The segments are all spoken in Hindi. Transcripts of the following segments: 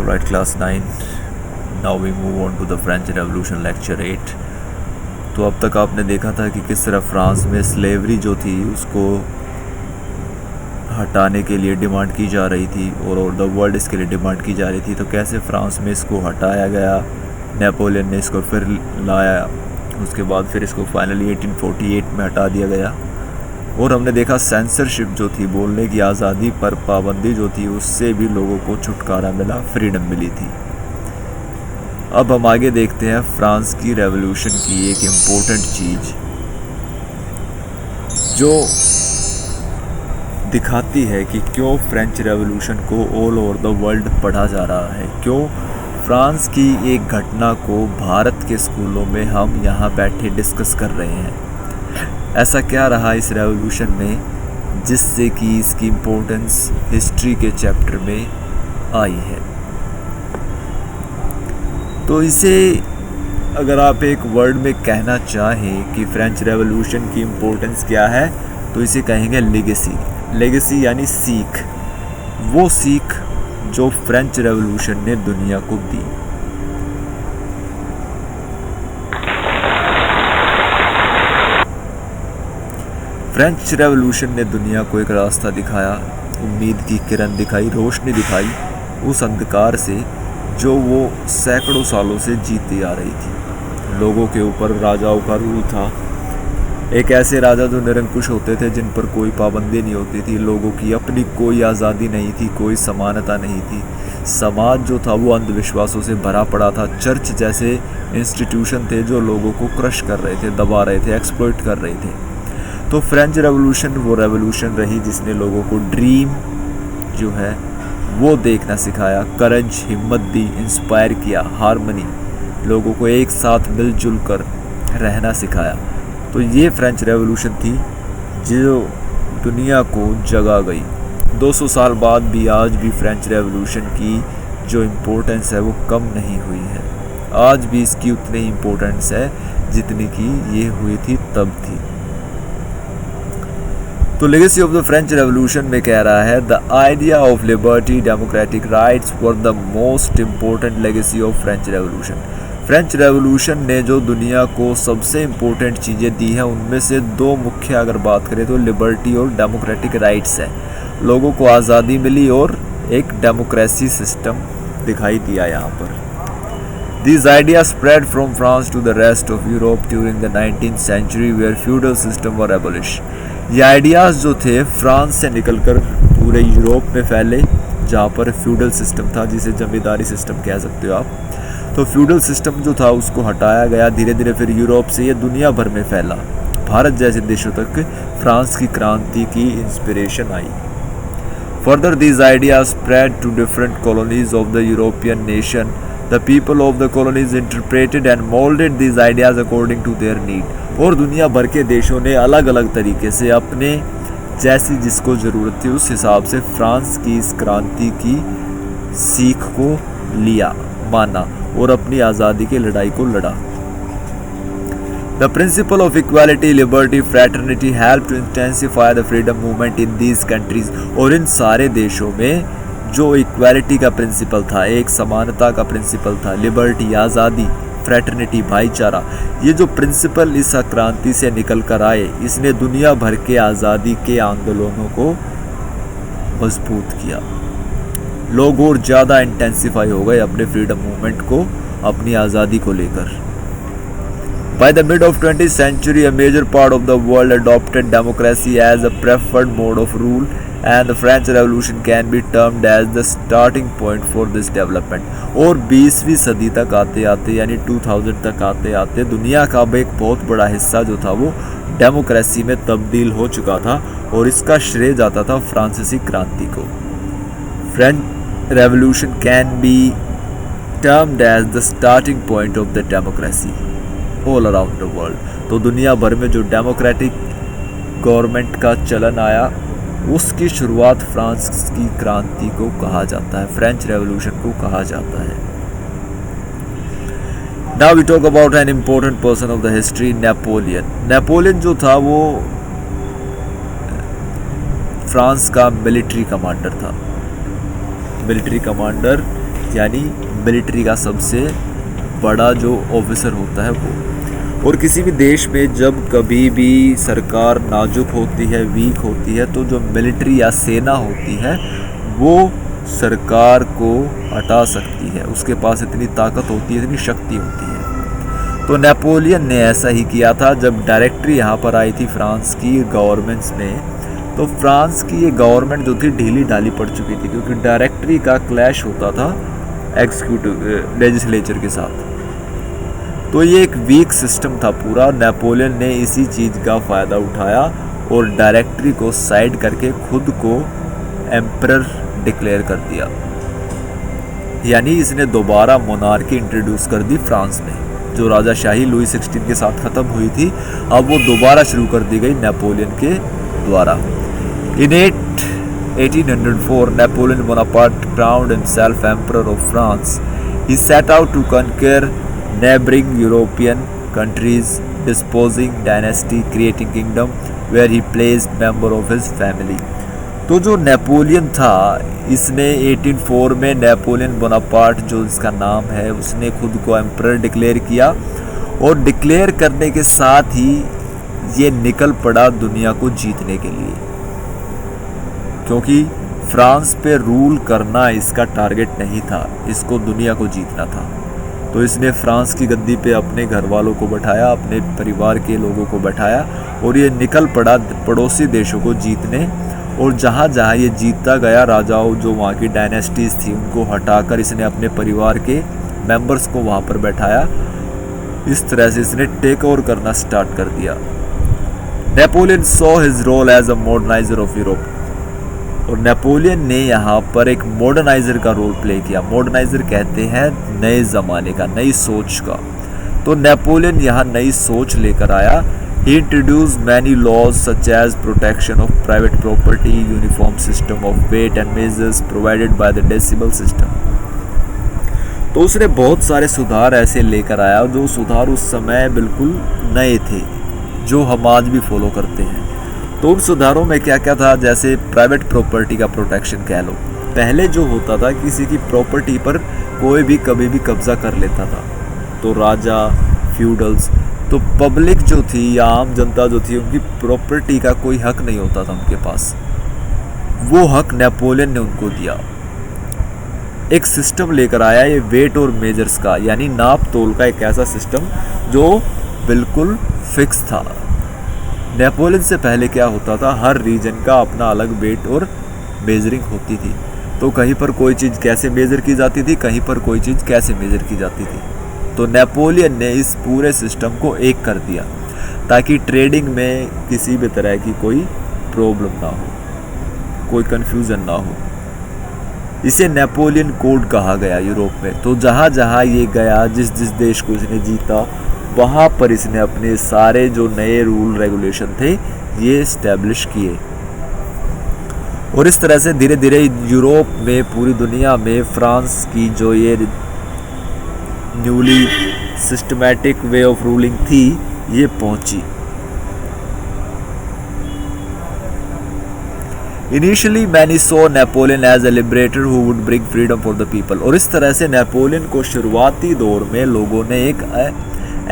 Alright, class 9. Now we move on to the French Revolution lecture 8. तो अब तक आपने देखा था कि किस तरह फ्रांस में स्लेवरी जो थी उसको हटाने के लिए डिमांड की जा रही थी और द वर्ल्ड इसके लिए डिमांड की जा रही थी। तो कैसे फ्रांस में इसको हटाया गया, नेपोलियन ने इसको फिर लाया, उसके बाद फिर इसको फाइनली 1848 में हटा दिया गया। और हमने देखा सेंसरशिप जो थी, बोलने की आज़ादी पर पाबंदी जो थी, उससे भी लोगों को छुटकारा मिला, फ्रीडम मिली थी। अब हम आगे देखते हैं फ्रांस की रेवोल्यूशन की एक इम्पोर्टेंट चीज़ जो दिखाती है कि क्यों फ्रेंच रेवोल्यूशन को ऑल ओवर द वर्ल्ड पढ़ा जा रहा है, क्यों फ्रांस की एक घटना को भारत के स्कूलों में हम यहाँ बैठे डिस्कस कर रहे हैं। ऐसा क्या रहा इस रेवोल्यूशन में जिससे कि इसकी इम्पोर्टेंस हिस्ट्री के चैप्टर में आई है। तो इसे अगर आप एक वर्ड में कहना चाहें कि फ्रेंच रेवोल्यूशन की इम्पोर्टेंस क्या है, तो इसे कहेंगे लेगेसी। लेगेसी यानी सीख, वो सीख जो फ्रेंच रेवोल्यूशन ने दुनिया को दी। फ्रेंच रेवोल्यूशन ने दुनिया को एक रास्ता दिखाया, उम्मीद की किरण दिखाई, रोशनी दिखाई उस अंधकार से जो वो सैकड़ों सालों से जीती आ रही थी। लोगों के ऊपर राजाओं का रूल था, एक ऐसे राजा जो निरंकुश होते थे, जिन पर कोई पाबंदी नहीं होती थी, लोगों की अपनी कोई आज़ादी नहीं थी, कोई समानता नहीं थी। समाज जो था वो अंधविश्वासों से भरा पड़ा था। चर्च जैसे इंस्टीट्यूशन थे जो लोगों को क्रश कर रहे थे, दबा रहे थे, एक्सप्लॉइट कर रहे थे। तो फ्रेंच रेवोल्यूशन वो रेवोल्यूशन रही जिसने लोगों को ड्रीम जो है वो देखना सिखाया, करेज, हिम्मत दी, इंस्पायर किया, हार्मनी, लोगों को एक साथ मिलजुल कर रहना सिखाया। तो ये फ्रेंच रेवोल्यूशन थी जो दुनिया को जगा गई। 200 साल बाद भी आज भी फ्रेंच रेवोल्यूशन की जो इम्पोर्टेंस है वो कम नहीं हुई है। आज भी इसकी उतनी इम्पोर्टेंस है जितनी कि ये हुई थी तब थी। तो legacy of the French revolution में कह रहा है, the idea of liberty, democratic rights were the most important legacy of French revolution. French revolution ने जो दुनिया को सबसे इम्पोर्टेंट चीज़ें दी हैं उनमें से दो मुख्य अगर बात करें तो लिबर्टी और डेमोक्रेटिक राइट्स है। लोगों को आज़ादी मिली और एक डेमोक्रेसी सिस्टम दिखाई दिया यहाँ पर। These ideas spread from France to the rest of Europe during the 19th century where feudal system were abolished. ये आइडियाज़ जो थे फ्रांस से निकलकर पूरे यूरोप में फैले, जहाँ पर फ्यूडल सिस्टम था, जिसे जमींदारी सिस्टम कह सकते हो आप। तो फ्यूडल सिस्टम जो था उसको हटाया गया, धीरे धीरे फिर यूरोप से ये दुनिया भर में फैला। भारत जैसे देशों तक फ्रांस की क्रांति की inspiration I. Further, these ideas spread to different colonies of the European nation. The people of the colonies interpreted and molded these ideas according to their need. और दुनिया भर के देशों ने अलग अलग तरीके से अपने जैसी जिसको ज़रूरत थी उस हिसाब से फ्रांस की इस क्रांति की सीख को लिया, माना और अपनी आज़ादी की लड़ाई को लड़ा। The principle of equality, liberty, fraternity helped to intensify the freedom movement in these countries. और इन सारे देशों में जो इक्वालिटी का प्रिंसिपल था, एक समानता का प्रिंसिपल था, लिबर्टी आज़ादी, फ्रैटर्निटी भाईचारा, ये जो प्रिंसिपल इस क्रांति से निकल कर आए, इसने दुनिया भर के आज़ादी के आंदोलनों को मजबूत किया। लोग और ज़्यादा इंटेंसिफाई हो गए अपने फ्रीडम मूवमेंट को, अपनी आज़ादी को लेकर। By the mid of 20th century, a major part of the world adopted democracy as a preferred mode of rule, and the French Revolution can be termed as the starting point for this development. और 20वीं सदी तक आते आते यानी 2000 तक आते आते दुनिया का एक बहुत बड़ा हिस्सा जो था वो डेमोक्रेसी में तब्दील हो चुका था और इसका श्रेय जाता था फ्रांसीसी क्रांति को। French revolution can be termed as the starting point of the democracy all around the world. तो दुनिया भर में जो डेमोक्रेटिक गवर्नमेंट का चलन आया उसकी शुरुआत फ्रांस की क्रांति को कहा जाता है, फ्रेंच रेवोल्यूशन को कहा जाता है। Now we talk about an important person of the history, Napoleon. Napoleon जो था वो फ्रांस का मिलिट्री कमांडर था। मिलिट्री कमांडर यानी मिलिट्री का सबसे बड़ा जो ऑफिसर होता है वो। और किसी भी देश में जब कभी भी सरकार नाजुक होती है, वीक होती है, तो जो मिलिट्री या सेना होती है वो सरकार को हटा सकती है। उसके पास इतनी ताकत होती है, इतनी शक्ति होती है। तो नेपोलियन ने ऐसा ही किया था। जब डायरेक्टरी यहाँ पर आई थी फ्रांस की गवर्नमेंट्स में, तो फ्रांस की ये गवर्नमेंट जो थी ढीली ढाली पड़ चुकी थी, क्योंकि डायरेक्टरी का क्लैश होता था एग्जीक्यूटिव लेजिस्लेचर के साथ। तो ये एक वीक सिस्टम था पूरा। नेपोलियन ने इसी चीज़ का फ़ायदा उठाया और डायरेक्टरी को साइड करके खुद को एम्परर डिक्लेयर कर दिया। यानी इसने दोबारा मोनार्की इंट्रोड्यूस कर दी फ्रांस में, जो राजाशाही लुई 16 के साथ ख़त्म हुई थी, अब वो दोबारा शुरू कर दी गई नेपोलियन के द्वारा। इन 1804 Napoleon Bonaparte crowned himself emperor of France. He set out to conquer neighboring European countries, disposing dynasty, creating kingdom where he placed member of his family. तो जो नेपोलियन था, इसने 1804 में नेपोलियन बोनापार्ट जो इसका नाम है, उसने खुद को एम्परर डिक्लेयर किया और डिक्लेयर करने के साथ ही ये निकल पड़ा दुनिया को जीतने के लिए, क्योंकि फ्रांस पे रूल करना इसका टारगेट नहीं था, इसको दुनिया को जीतना था। तो इसने फ्रांस की गद्दी पे अपने घर वालों को बैठाया, अपने परिवार के लोगों को बैठाया और ये निकल पड़ा पड़ोसी देशों को जीतने। और जहाँ जहाँ ये जीतता गया, राजाओं जो वहाँ की डायनेस्टीज थी उनको हटाकर इसने अपने परिवार के मेंबर्स को वहाँ पर बैठाया। इस तरह से इसने टेक ओवर करना स्टार्ट कर दिया। Napoleon saw his role as a moderniser of Europe. और नेपोलियन ने यहाँ पर एक मॉडर्नाइजर का रोल प्ले किया। मॉडर्नाइजर कहते हैं नए ज़माने का, नई सोच का। तो नेपोलियन यहाँ नई सोच लेकर आया। He introduced many laws such as protection of private property, uniform system of weight and measures provided by the decimal system. तो उसने बहुत सारे सुधार ऐसे लेकर आया जो सुधार उस समय बिल्कुल नए थे, जो हम आज भी फॉलो करते हैं। तो उन सुधारों में क्या क्या था, जैसे प्राइवेट प्रॉपर्टी का प्रोटेक्शन कह लो। पहले जो होता था, किसी की प्रॉपर्टी पर कोई भी कभी भी कब्जा कर लेता था, तो राजा, फ्यूडल्स, तो पब्लिक जो थी या आम जनता जो थी, उनकी प्रॉपर्टी का कोई हक नहीं होता था उनके पास। वो हक नेपोलियन ने उनको दिया। एक सिस्टम लेकर आया ये वेट और मेजर्स का, यानी नाप तोल का एक ऐसा सिस्टम जो बिल्कुल फिक्स था। नेपोलियन से पहले क्या होता था, हर रीजन का अपना अलग वेट और मेजरिंग होती थी। तो कहीं पर कोई चीज़ कैसे मेज़र की जाती थी, कहीं पर कोई चीज़ कैसे मेज़र की जाती थी। तो नेपोलियन ने इस पूरे सिस्टम को एक कर दिया ताकि ट्रेडिंग में किसी भी तरह की कोई प्रॉब्लम ना हो, कोई कंफ्यूजन ना हो। इसे नेपोलियन कोड कहा गया यूरोप में। तो जहाँ जहाँ ये गया, जिस जिस देश को इसने जीता, वहाँ पर इसने अपने सारे जो नए रूल रेगुलेशन थे ये इस्टेब्लिश किए। और इस तरह से धीरे धीरे यूरोप में, पूरी दुनिया में फ्रांस की जो ये newly systematic way of ruling थी, ये पहुंची। Initially many saw Napoleon as a liberator who would bring freedom for the people. और इस तरह से नेपोलियन को शुरुआती दौर में लोगों ने एक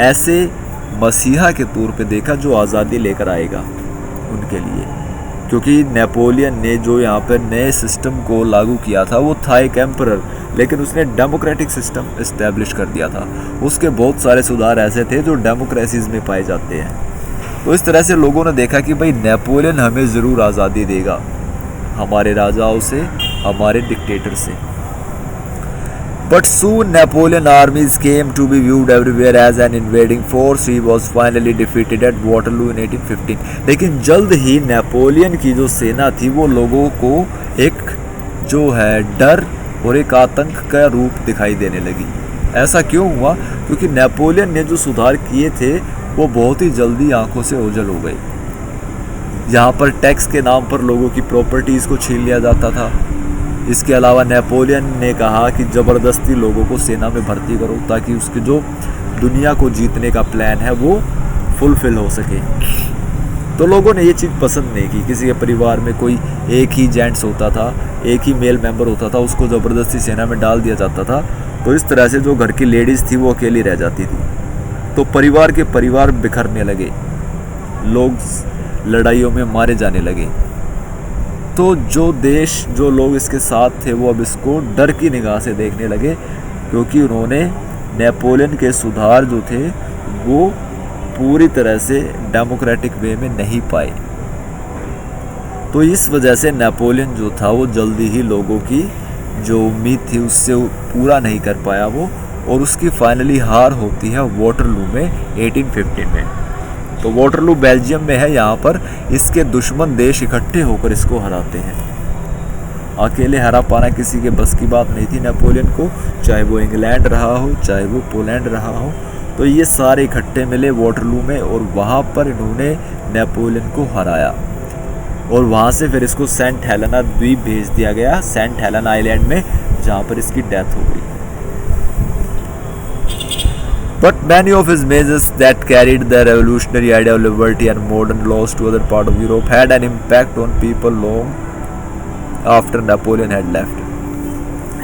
ऐसे मसीहा के तौर पे देखा जो आज़ादी लेकर आएगा उनके लिए, क्योंकि नेपोलियन ने जो यहाँ पर नए सिस्टम को लागू किया था वो था एक एम्परर, लेकिन उसने डेमोक्रेटिक सिस्टम इस्टेब्लिश कर दिया था। उसके बहुत सारे सुधार ऐसे थे जो डेमोक्रेसीज में पाए जाते हैं। तो इस तरह से लोगों ने देखा कि भाई नेपोलियन हमें ज़रूर आज़ादी देगा, हमारे राजाओं से, हमारे डिक्टेटर से। But soon Napoleon armies came to be viewed everywhere as an invading force. He was finally defeated at Waterloo in 1815. लेकिन जल्द ही नेपोलियन की जो सेना थी वो लोगों को एक जो है डर और एक आतंक का रूप दिखाई देने लगी। ऐसा क्यों हुआ? क्योंकि नेपोलियन ने जो सुधार किए थे वो बहुत ही जल्दी आंखों से ओझल हो गए। यहाँ पर टैक्स के नाम पर लोगों की प्रॉपर्टीज़ को छीन लिया जाता था। इसके अलावा नेपोलियन ने कहा कि ज़बरदस्ती लोगों को सेना में भर्ती करो ताकि उसके जो दुनिया को जीतने का प्लान है वो फुलफिल हो सके। तो लोगों ने ये चीज़ पसंद नहीं की। किसी के परिवार में कोई एक ही जेंट्स होता था, एक ही मेल मेंबर होता था, उसको ज़बरदस्ती सेना में डाल दिया जाता था। तो इस तरह से जो घर की लेडीज़ थी वो अकेली रह जाती थी। तो परिवार के परिवार बिखरने लगे, लोग लड़ाइयों में मारे जाने लगे। तो जो लोग इसके साथ थे वो अब इसको डर की निगाह से देखने लगे, क्योंकि उन्होंने नेपोलियन के सुधार जो थे वो पूरी तरह से डेमोक्रेटिक वे में नहीं पाए। तो इस वजह से नेपोलियन जो था वो जल्दी ही लोगों की जो उम्मीद थी उससे पूरा नहीं कर पाया वो, और उसकी फाइनली हार होती है वाटरलू में 1815 में। तो वाटरलू बेल्जियम में है। यहाँ पर इसके दुश्मन देश इकट्ठे होकर इसको हराते हैं। अकेले हरा पाना किसी के बस की बात नहीं थी नेपोलियन को, चाहे वो इंग्लैंड रहा हो, चाहे वो पोलैंड रहा हो। तो ये सारे इकट्ठे मिले वाटरलू में, और वहाँ पर इन्होंने नेपोलियन को हराया। और वहाँ से फिर इसको सेंट हेलेना द्वीप भेज दिया गया, सेंट हेलेना आइलैंड में, जहाँ पर इसकी डेथ हो गई। But many of his measures that carried the revolutionary idea of liberty and modern laws to other parts of Europe had an impact on people long after Napoleon had left.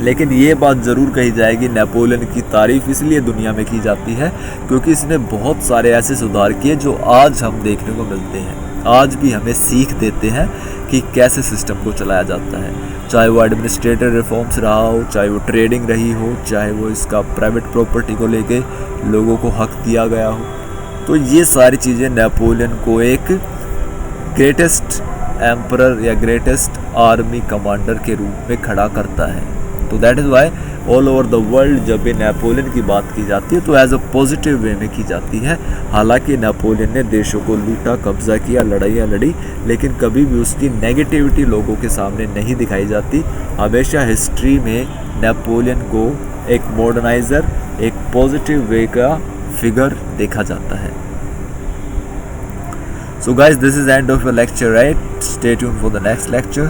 लेकिन ये बात ज़रूर कही जाएगी, नेपोलियन की तारीफ़ इसलिए दुनिया में की जाती है क्योंकि इसने बहुत सारे ऐसे सुधार किए जो आज हम देखने को मिलते हैं, आज भी हमें सीख देते हैं कि कैसे सिस्टम को चलाया जाता है। चाहे वो एडमिनिस्ट्रेटिव रिफॉर्म्स रहा हो, चाहे वो ट्रेडिंग रही हो, चाहे वो इसका प्राइवेट प्रॉपर्टी को लेके लोगों को हक दिया गया हो। तो ये सारी चीज़ें नेपोलियन को एक ग्रेटेस्ट एम्परर या ग्रेटेस्ट आर्मी कमांडर के रूप में खड़ा करता है। तो that is why all over the world जब भी नेपोलियन की बात की जाती है तो एज अ पॉजिटिव वे में की जाती है। हालांकि नेपोलियन ने देशों को लूटा, कब्जा किया, लड़ाइयाँ लड़ी, लेकिन कभी भी उसकी नेगेटिविटी लोगों के सामने नहीं दिखाई जाती। हमेशा हिस्ट्री में नेपोलियन को एक मॉडर्नाइज़र, एक पॉजिटिव वे का फिगर देखा जाता है। So guys, this is the end of your lecture, right? Stay tuned for the next lecture.